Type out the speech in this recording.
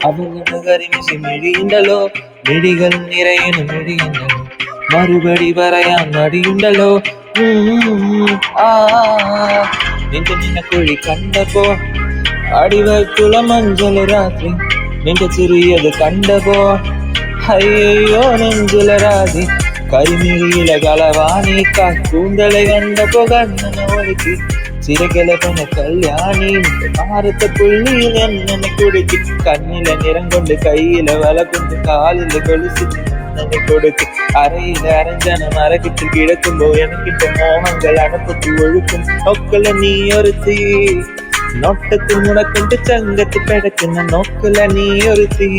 അവളുടെ കരിമിശി മിഴിയുണ്ടല്ലോ, മിഴികൾ നിറയണ മിഴിയുണ്ടല്ലോ, മറുപടി പറയാൻ മടിയുണ്ടല്ലോ. ആ നിന്റെ കുഴി കണ്ടപ്പോ അടിവയ്ക്കുള്ള മഞ്ചല് രാത്രി, നിന്റെ ചെറിയത് കണ്ടപ്പോ അയ്യോ നെഞ്ചില രാതി, കരിമിഴിയിലെ കളവാണി കൂന്തളെ കണ്ടപ്പോ കണ്ണനെ ഒഴുക്കി, ചിരകലപന കല്യാണി നിന്റെ ഭാരത്തെ പുള്ളി എന്നെ കുടുക്കി, കണ്ണിലെ നിറം കൊണ്ട് കയ്യിലെ വല കൊണ്ട് കാലിലെ കൊലുസി എന്നെ കൊടുക്കും, അരയിലെ അരഞ്ചനം അരക്കിട്ട് കിടക്കുമ്പോ എനിക്കിന്റെ മോഹങ്ങൾ അടപ്പത്ത് ഒഴുക്കും. ഒക്കല നീ ഒരുത്തി നോട്ടത്തിൽ മുടക്കൊണ്ട് ചങ്കത്ത് പിടക്കുന്ന നോക്കല നീ ഒരുത്തി.